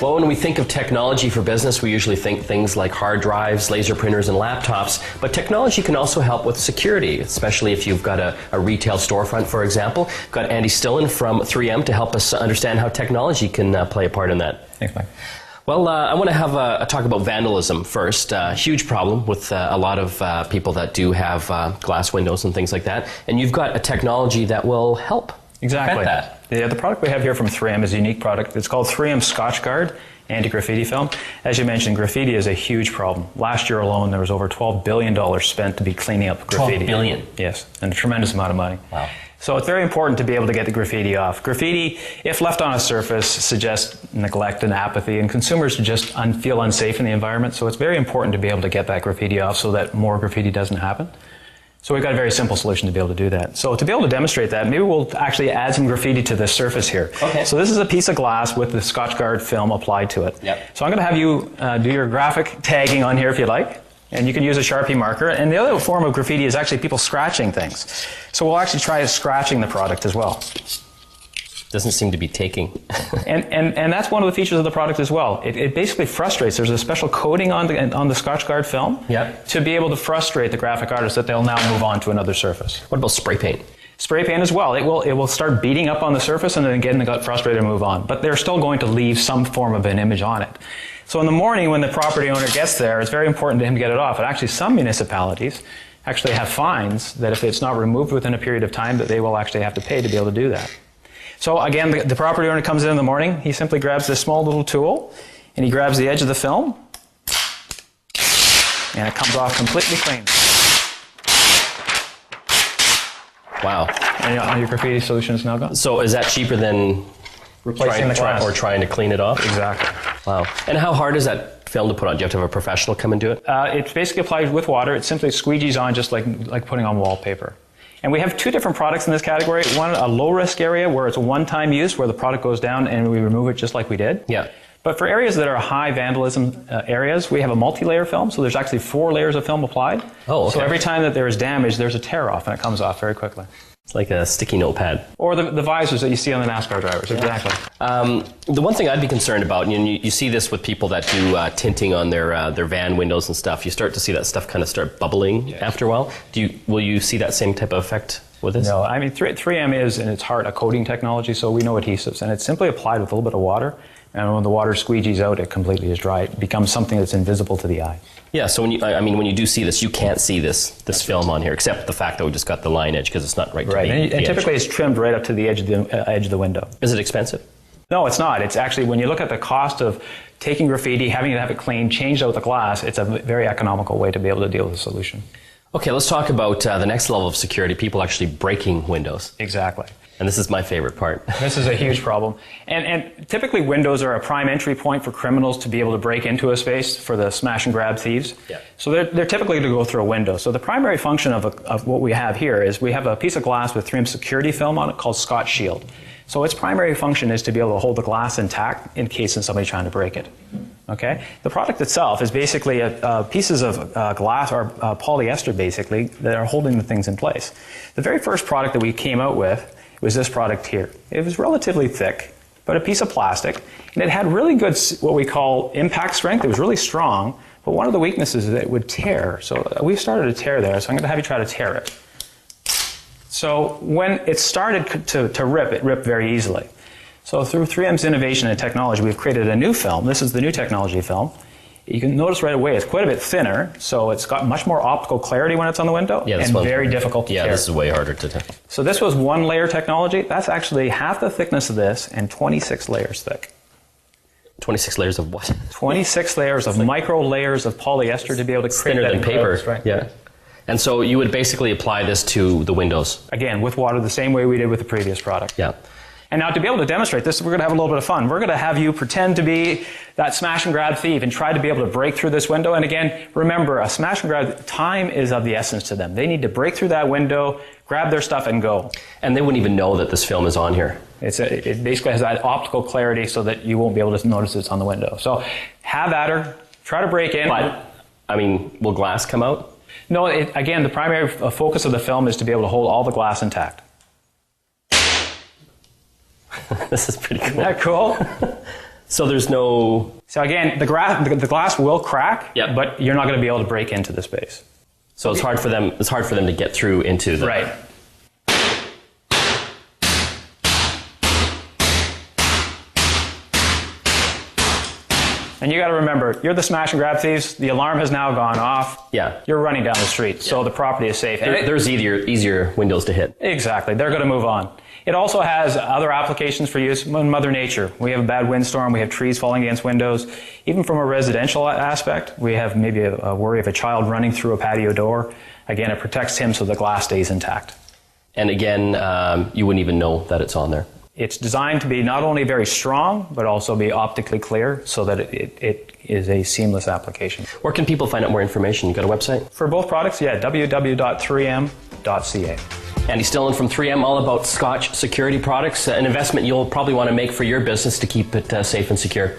Well, when we think of technology for business, we usually think things like hard drives, laser printers, and laptops. But technology can also help with security, especially if you've got a retail storefront, for example. We've got Andy Stillen from 3M to help us understand how technology can play a part in that. Thanks, Mike. Well, I want to have a talk about vandalism first. Huge problem with a lot of people that do have glass windows and things like that. And you've got a technology that will help. Exactly. That. The product we have here from 3M is a unique product. It's called 3M Scotchgard Anti-Graffiti Film. As you mentioned, graffiti is a huge problem. Last year alone, there was over $12 billion spent to be cleaning up graffiti. $12 billion? Yes, and a tremendous amount of money. Wow. So it's very important to be able to get the graffiti off. Graffiti, if left on a surface, suggests neglect and apathy, and consumers just feel unsafe in the environment. So it's very important to be able to get that graffiti off so that more graffiti doesn't happen. So we've got a very simple solution to be able to do that. So to be able to demonstrate that, maybe we'll actually add some graffiti to this surface here. Okay. So this is a piece of glass with the Scotchgard film applied to it. Yep. So I'm going to have you do your graphic tagging on here if you like. And you can use a Sharpie marker. And the other form of graffiti is actually people scratching things. So we'll actually try scratching the product as well. Doesn't seem to be taking. and that's one of the features of the product as well. It basically frustrates. There's a special coating on the Scotchgard film to be able to frustrate the graphic artist that they'll now move on to another surface. What about spray paint? Spray paint as well. It will start beating up on the surface and then again they got frustrated and move on. But they're still going to leave some form of an image on it. So in the morning when the property owner gets there, it's very important to him to get it off. And actually some municipalities actually have fines that if it's not removed within a period of time that they will actually have to pay to be able to do that. So again, the property owner comes in the morning, he simply grabs this small little tool and he grabs the edge of the film and it comes off completely clean. Wow. And your graffiti solution is now gone. So is that cheaper than Replacing the glass. or trying to clean it off? Exactly. Wow. And how hard is that film to put on? Do you have to have a professional come and do it? It's basically applied with water. It simply squeegees on just like putting on wallpaper. And we have two different products in this category. One, a low-risk area where it's a one-time use where the product goes down and we remove it just like we did. Yeah. But for areas that are high vandalism areas, we have a multi-layer film. So there's actually 4 layers of film applied. Oh, okay. So every time that there is damage, there's a tear-off and it comes off very quickly. It's like a sticky notepad. Or the visors that you see on the NASCAR drivers, exactly. The one thing I'd be concerned about, and you see this with people that do tinting on their van windows and stuff, you start to see that stuff kind of start bubbling after a while. Will you see that same type of effect with this? No, I mean 3M is in its heart a coating technology, so we know adhesives, and it's simply applied with a little bit of water, and when the water squeegees out, it completely is dry. It becomes something that's invisible to the eye. Yeah, so when you do see this, you can't see this film on here, except the fact that we just got the line edge because it's not right to the and edge. typically it's trimmed right up to the edge of the window. Is it expensive? No, it's not. It's actually, when you look at the cost of taking graffiti, having to have it cleaned, changed out the glass, it's a very economical way to be able to deal with the solution. Okay, let's talk about the next level of security, people actually breaking windows. Exactly. And this is my favorite part. This is a huge problem. And typically windows are a prime entry point for criminals to be able to break into a space for the smash and grab thieves. Yeah. So they're typically going to go through a window. So the primary function of what we have here is we have a piece of glass with 3M security film on it called Scotch Shield. So its primary function is to be able to hold the glass intact in case of somebody trying to break it. Okay? The product itself is basically pieces of glass or polyester basically that are holding the things in place. The very first product that we came out with was this product here. It was relatively thick, but a piece of plastic, and it had really good, what we call impact strength. It was really strong, but one of the weaknesses is that it would tear. So we started a tear there, so I'm going to have you try to tear it. So when it started to rip, it ripped very easily. So through 3M's innovation and technology, we've created a new film. This is the new technology film. You can notice right away it's quite a bit thinner, so it's got much more optical clarity when it's on the window, and very difficult to tear. Yeah, this is way harder to tear. So this was 1-layer technology. That's actually half the thickness of this and 26 layers thick. 26 layers of what? 26 layers of micro layers of polyester to be able to create thinner that than paper. strength. Yeah. And so you would basically apply this to the windows. Again, with water, the same way we did with the previous product. Yeah. And now to be able to demonstrate this, we're going to have a little bit of fun. We're going to have you pretend to be that smash and grab thief and try to be able to break through this window. And again, remember, a smash and grab, time is of the essence to them. They need to break through that window, grab their stuff, and go. And they wouldn't even know that this film is on here. It basically has that optical clarity so that you won't be able to notice it's on the window. So have at her, try to break in. But, I mean, will glass come out? No, again, the primary focus of the film is to be able to hold all the glass intact. This is pretty cool. Isn't that cool? So there's no... So again, the glass will crack, Yep. but you're not going to be able to break into the space. So it's hard for them to get through into the... Right. And you got to remember, you're the smash and grab thieves. The alarm has now gone off. Yeah. You're running down the street, so the property is safe. There's easier windows to hit. Exactly. They're going to move on. It also has other applications for use in Mother Nature. We have a bad windstorm. We have trees falling against windows. Even from a residential aspect, we have maybe a worry of a child running through a patio door. Again, it protects him so the glass stays intact. And again, you wouldn't even know that it's on there. It's designed to be not only very strong, but also be optically clear so that it is a seamless application. Where can people find out more information? You got a website? For both products, yeah, www.3m.ca. Andy Stillen from 3M, all about Scotch security products, an investment you'll probably want to make for your business to keep it safe and secure.